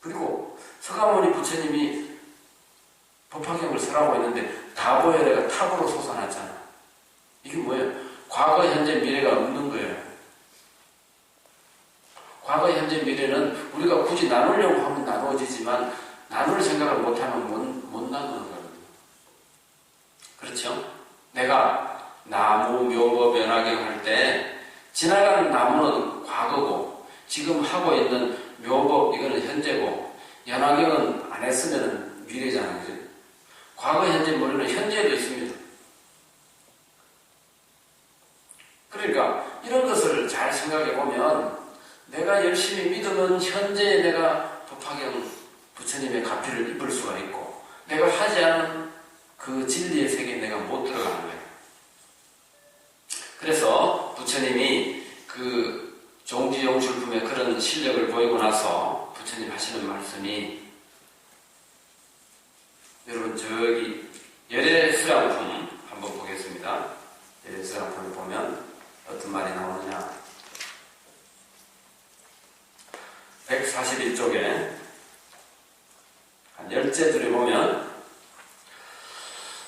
그리고 서가모니 부처님이 법화경을 설하고 있는데 다보예가 탑으로 솟아났잖아. 이게 뭐예요? 과거, 현재, 미래가 없는 거예요. 과거, 현재, 미래는 우리가 굳이 나누려고 하면 나누어지지만 나눌 생각을 못하면 못 나누는 거거든요. 그렇죠? 내가 나무, 묘법, 연화경 할 때 지나가는 나무는 과거고 지금 하고 있는 묘법 이거는 현재고 연화경은 안 했으면 미래잖아요. 그죠? 과거, 현재, 미래는 현재도 있습니다. 그러니까 이런 것을 잘 생각해 보면 내가 열심히 믿으면 현재에 내가 법화경 부처님의 가피를 입을 수가 있고 내가 하지 않은 그 진리의 세계에 내가 못 들어가는 거예요. 그래서 부처님이 그 종지용출품의 그런 실력을 보이고 나서 부처님 하시는 말씀이 여러분 저기 열애수양품 한번 보겠습니다. 열애수양품을 보면 어떤 말이 나오느냐. 141쪽에 한 10째 보면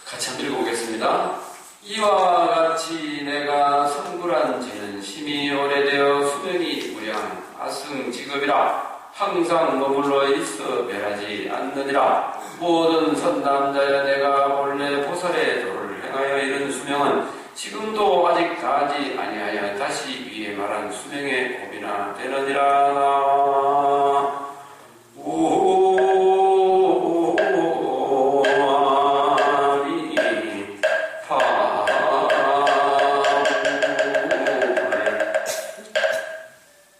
같이 한번 읽어보겠습니다. 이와 같이 내가 성불한 죄는 심히 오래되어 수명이 무량 아승직업이라 항상 머물러 있어 멸하지 않느니라. 모든 선남자여 내가 본래 보살의 도를 행하여 이른 수명은 지금도 아직 다하지 아니하여 다시 위에 말한 수명의 고비나 되느니라.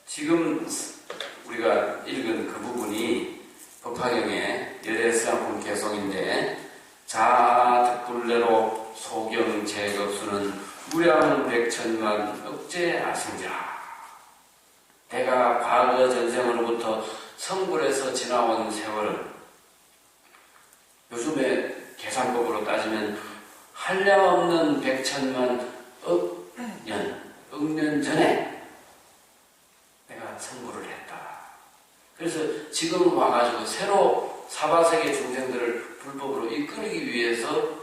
지금 우리가 읽은 그 부분이 법화경의 열애수양품 개송인데 자득불례로 소경 제겁수는 무량 백천만 억제 아승자. 내가 과거 전생으로부터 성불에서 지나온 세월을 요즘에 계산법으로 따지면 한량없는 백천만 억년 전에 내가 성불을 했다. 그래서 지금 와가지고 새로 사바세계 중생들을 불법으로 이끌기 위해서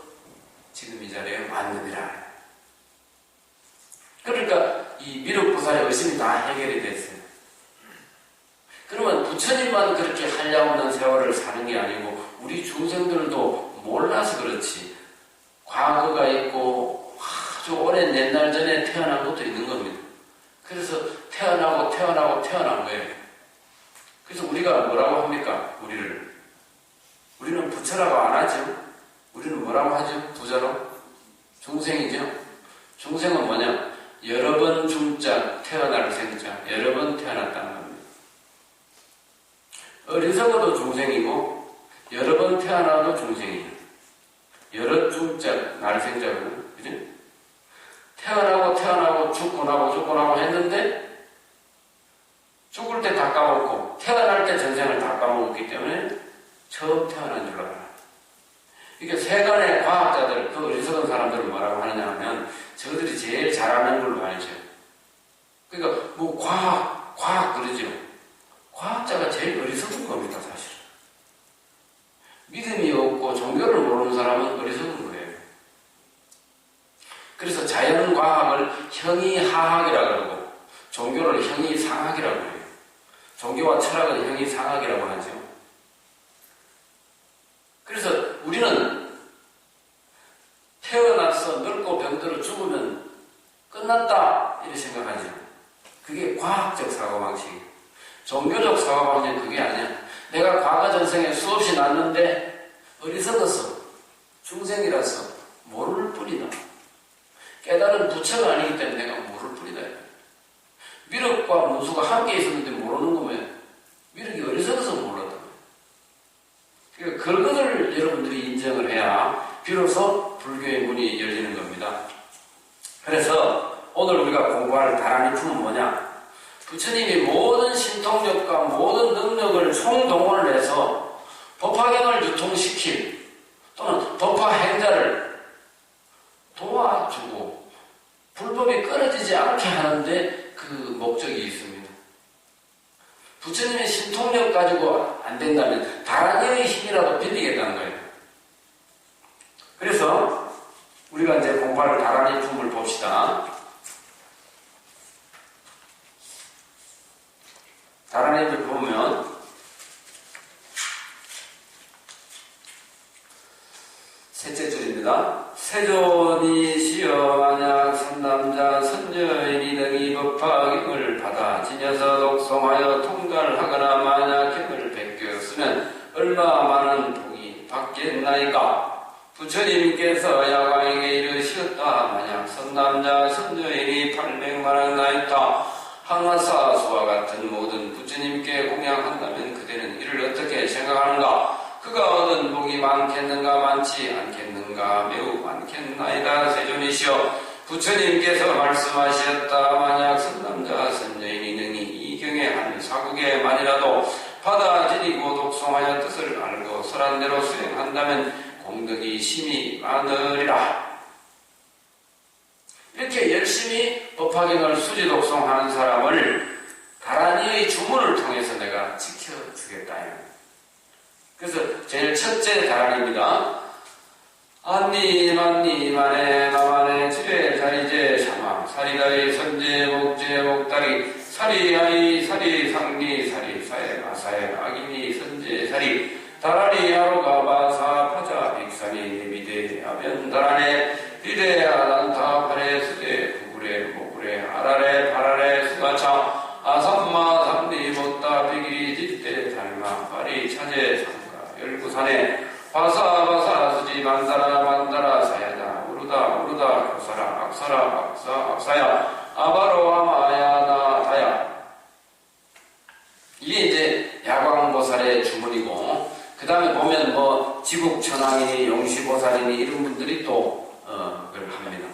지금 이 자리에 왔느니라. 그러니까 이 미륵보살의 의심이 다 해결이 됐어요. 그러면 부처님만 그렇게 한량없는 세월을 사는 게 아니고 우리 중생들도 몰라서 그렇지 과거가 있고 아주 오랜 옛날 전에 태어난 것도 있는 겁니다. 그래서 태어난 거예요. 그래서 우리가 뭐라고 합니까? 우리는 부처라고 안 하죠. 우리는 뭐라고 하죠? 부자로? 중생이죠. 중생은 뭐냐? 여러 번 중자, 태어날 생자, 여러 번 태어났다는 겁니다. 어리석어도 중생이고 여러 번 태어나도 중생이에요. 여러 중자, 날생자거든. 그지? 태어나고 죽고 나고 했는데 죽을 때 다 까먹고 태어날 때 전생을 다 까먹었기 때문에 처음 태어난 줄 알아요. 이게 세간의 과학자들, 그 어리석은 사람들을 뭐라고 하느냐 하면 저들이 제일 잘하는 걸로 알죠. 그러니까 뭐 과학 그러죠. 과학자가 제일 어리석은 겁니다, 사실은. 믿음이 없고 종교를 모르는 사람은 어리석은 거예요. 그래서 자연과학을 형이하학이라고 그러고 종교를 형이상학이라고 해요. 종교와 철학은 형이상학이라고 하죠. 그래서 우리는 태어나서 늙고 병들어 죽으면 끝났다 이렇게 생각하죠. 그게 과학적 사고방식이에요. 종교적 사고방식은 그게 아니야. 내가 과거 전생에 수없이 났는데 어리석어서 중생이라서 모를 뿐이다. 깨달은 부처가 아니기 때문에 내가 모를 뿐이다. 미륵과 문수가 함께 있었는데 모르는 거면 미륵이 어리석어서 몰랐다. 그러니까 그것을 여러분들이 인정을 해야 비로소 불교의 문이 열리는 겁니다. 그래서 오늘 우리가 공부할 다라니 품은 뭐냐? 부처님이 모든 신통력과 모든 능력을 총동원을 해서 법화경을 유통시킨 또는 법화행자를 도와주고 불법이 끊어지지 않게 하는데 그 목적이 있습니다. 부처님의 신통력 가지고 안 된다면 다라니의 힘이라도 빌리겠다는 거예요. 그래서 우리가 이제 공부할 다라니 품을 봅시다. 다라니를 보면 셋째 줄입니다. 세존이 시여 만약 선남자 선녀인이 등이 법화경을 받아 지녀서 독송하여 통달하거나 만약 경을 베꼈으면 얼마 많은 복이 받겠나이까. 부처님께서 야광에게 이르시었다. 만약 선남자 선녀인이 800만원 나이다. 항아사수와 같은 모든 부처님께 공양한다면 그대는 이를 어떻게 생각하는가? 그가 얻은 복이 많겠는가 많지 않겠는가 매우 많겠나이다. 세존이시여 부처님께서 말씀하셨다. 만약 선남자 선녀인이 능히 이 경의 한 사국에만이라도 받아들이고 독송하여 뜻을 알고 설한대로 수행한다면 공덕이 심히 많으리라. 이렇게 열심히 법화경을 수지 독송하는 사람을 다라니의 주문을 통해서 내가 지켜주겠다. 그래서 제일 첫째 다라니입니다. 안님 안에 나만의 지뢰 자리제 샤마 사리다리 선제 목제 목다리 사리아이 사리 상리 사리 사에 마사에 아기니 선제 사리 다라리 야로가 바사 파자 빅사니 미대 아변 다라네 비대 아난타 파레 수대 구구레 모구레 아라레 파라레 수가차 아삼마 삼리 못다 비기리 짓대 달마 파리 차제 삼가 열구산에 바사바사 수지 만사라 만다라 사야다 우르다 교사라 악사라 악사야 아바로 아마야나 다야. 이게 이제 야광보살의 주문이고 그 다음에 보면 뭐 지국천왕이니 용시보살이니 이런 분들이 또 그걸 합니다.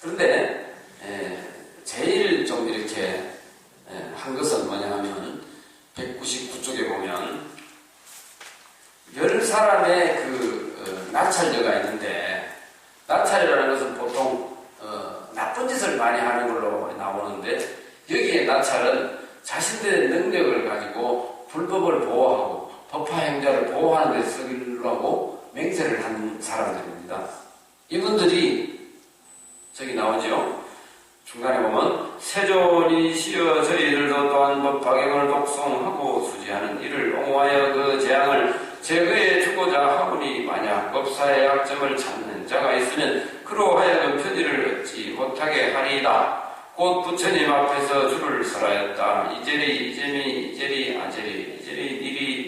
그런데 제일 좀 이렇게 한 것은 뭐냐 하면 199쪽에 보면 10사람의 그 나찰녀가 있는데 나찰이라는 것은 보통 나쁜 짓을 많이 하는 걸로 나오는데 여기에 나찰은 자신들의 능력을 가지고 불법을 보호하고 법화행자를 보호하는 데 쓰려고 맹세를 한 사람들입니다. 이분들이 저기 나오죠. 중간에 보면 세존이 시여 저희들도 또한 법화경을 독송하고 수지하는 이를 옹호하여 그 재앙을 제거해 주고자 하오니 만약 법사의 약점을 찾는 자가 있으면 그로 하여금 편의를 얻지 못하게 하리이다. 곧 부처님 앞에서 줄을 설하였다. 이제리 이제미 이제리 아제리 이제리 니리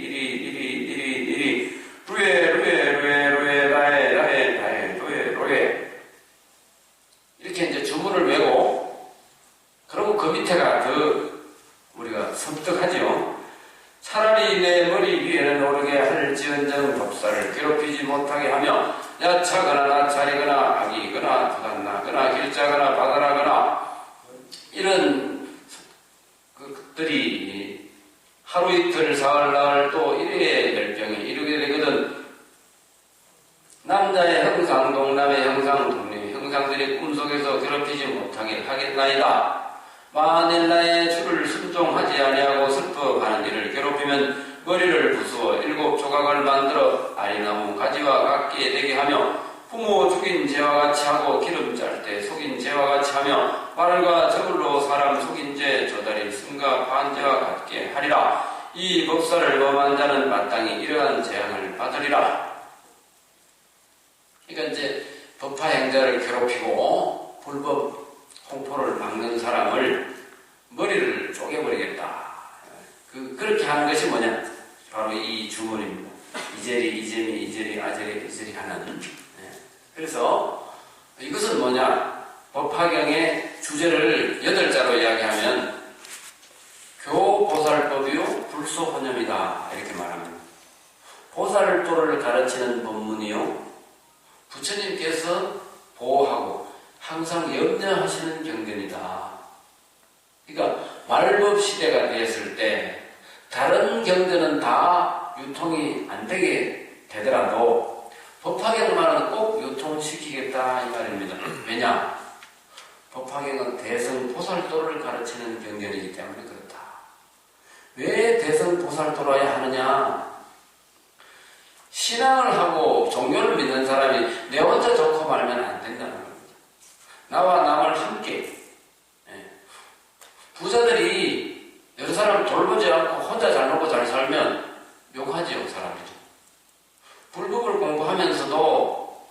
루에 라에 로에 이렇게 이제 주문을 외고 그리고 그 밑에가 더 우리가 섬뜩하죠. 차라리 내 일천정 법사를 괴롭히지 못하게 하며 야차거나 나찰이거나 악이거나 부단나거나 길자거나 바다라거나 이런 것들이 하루 이틀 사흘 나흘 또 일회의 멸병에 이르게 되거든. 남자의 형상 동남의 형상 동네의 형상들이 꿈속에서 괴롭히지 못하게 하겠나이다. 만일 나의 주를 순종하지 아니하고 슬퍼하는 이를 괴롭히면 머리를 부수어 7 조각을 만들어 아리나무 가지와 같게 되게 하며 부모 죽인 죄와 같이 하고 기름 짤 때 속인 죄와 같이 하며 말과 저울로 사람 속인 죄 조다리 승가 반죄와 같게 하리라. 이 법사를 범한 자는 마땅히 이러한 재앙을 받으리라. 그러니까 이제 법화 행자를 괴롭히고 불법 홍포를 막는 사람을 머리를 쪼개버리겠다. 그렇게 하는 것이 뭐냐? 바로 이 주문입니다. 이재리, 이재미, 이재리, 아재리, 이재리 하는. 그래서 이것은 뭐냐? 법화경의 주제를 8자로 이야기하면 교보살법이요 불소혼념이다 이렇게 말합니다. 보살도를 가르치는 법문이요 부처님께서 보호하고 항상 염려하시는 경전이다. 그러니까 말법 시대가 되었을 때 다른 경전은 다 유통이 안 되게 되더라도 법화경만은 꼭 유통시키겠다 이 말입니다. 왜냐? 법화경은 대승보살도를 가르치는 경전이기 때문에 그렇다. 왜 대승보살도라야 하느냐? 신앙을 하고 종교를 믿는 사람이 내 혼자 좋고 말면 안 된다는 겁니다. 나와 남을 함께. 부자들이 여러 사람을 돌보지 않고 혼자 잘 먹고 잘 살면 욕하지요, 사람들이. 불법을 공부하면서도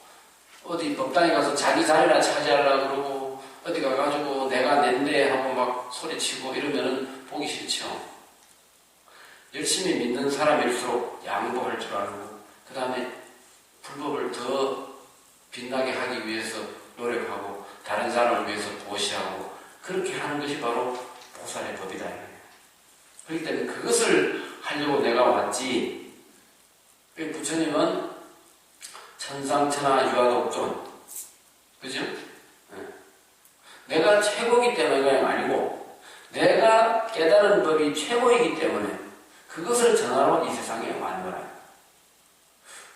어디 법당에 가서 자기 자리나 차지하려고 그러고 어디 가가지고 내가 낸데 하고 막 소리치고 이러면은 보기 싫죠. 열심히 믿는 사람일수록 양보할 줄 알고 그 다음에 불법을 더 빛나게 하기 위해서 노력하고 다른 사람을 위해서 보시하고 그렇게 하는 것이 바로 보살의 법이다. 그렇기 때문에 그것을 하려고 내가 왔지. 부처님은 천상천하 유아독존. 그죠? 내가 최고이기 때문에 아니고 내가 깨달은 법이 최고이기 때문에 그것을 전하러 이 세상에 왔는 거라.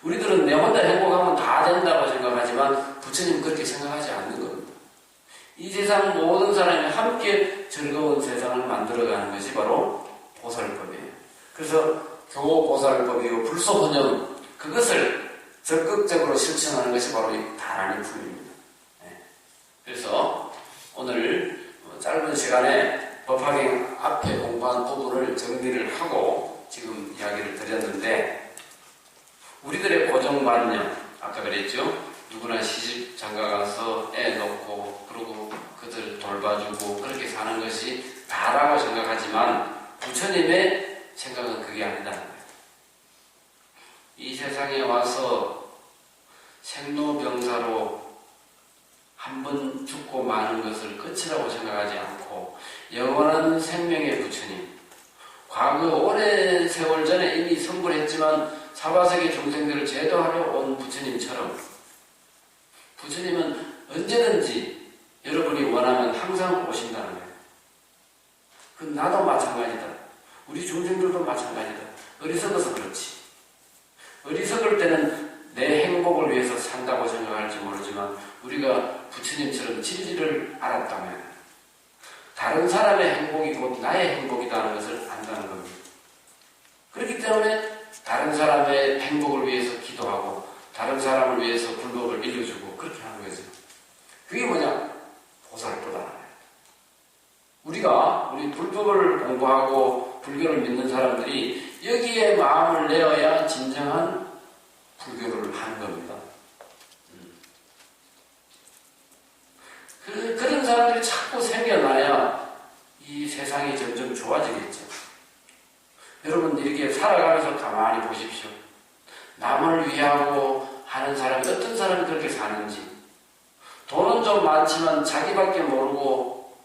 우리들은 내 혼자 행복하면 다 된다고 생각하지만 부처님은 그렇게 생각하지 않는 겁니다. 이 세상 모든 사람이 함께 즐거운 세상을 만들어가는 것이 바로 보살법이에요. 그래서 교보살법이요 불소혼념 그것을 적극적으로 실천하는 것이 바로 이 다라니 품입니다. 그래서 오늘 짧은 시간에 법화경 앞에 공부한 부분을 정리를 하고 지금 이야기를 드렸는데 우리들의 고정관념 아까 그랬죠? 누구나 시집 장가가서 애 놓고 그러고 그들 돌봐주고 그렇게 사는 것이 다라고 생각하지만 부처님의 생각은 그게 아니다는 거예요. 이 세상에 와서 생로병사로 한 번 죽고 마는 것을 끝이라고 생각하지 않고 영원한 생명의 부처님 과거 오랜 세월 전에 이미 성불했지만 사바세계 중생들을 제도하려 온 부처님처럼 부처님은 언제든지 여러분이 원하면 항상 오신다는 거예요. 그 나도 마찬가지다. 우리 중생들도 마찬가지다. 어리석어서 그렇지. 어리석을 때는 내 행복을 위해서 산다고 생각할지 모르지만 우리가 부처님처럼 진리를 알았다면 다른 사람의 행복이 곧 나의 행복이라는 것을 안다는 겁니다. 그렇기 때문에 다른 사람의 행복을 위해서 기도하고 다른 사람을 위해서 불법을 일러주고 그렇게 하는 거죠. 그게 뭐냐? 보살도다. 우리 불법을 공부하고 불교를 믿는 사람들이 여기에 마음을 내어야 진정한 불교를 하는 겁니다. 그런 사람들이 자꾸 생겨나야 이 세상이 점점 좋아지겠죠. 여러분 이렇게 살아가면서 가만히 보십시오. 남을 위하고 하는 사람이 어떤 사람이 그렇게 사는지 돈은 좀 많지만 자기밖에 모르고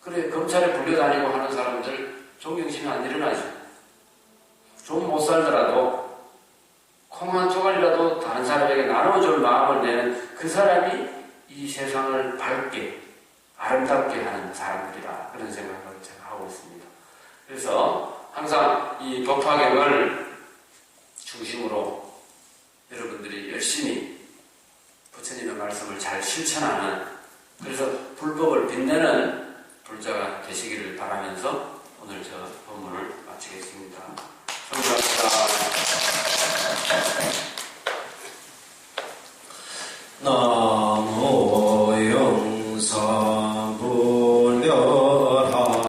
그래 검찰에 불려다니고 하는 사람들 존경심이 안 일어나죠. 좀 못 살더라도 아름답게 하는 사람들이다. 그런 생각을 제가 하고 있습니다. 그래서 항상 이 법화객을 중심으로 여러분들이 열심히 부처님의 말씀을 잘 실천하는, 그래서 불법을 빛내는 불자가 되시기를 바라면서 오늘 저 법문을 마치겠습니다. 감사합니다.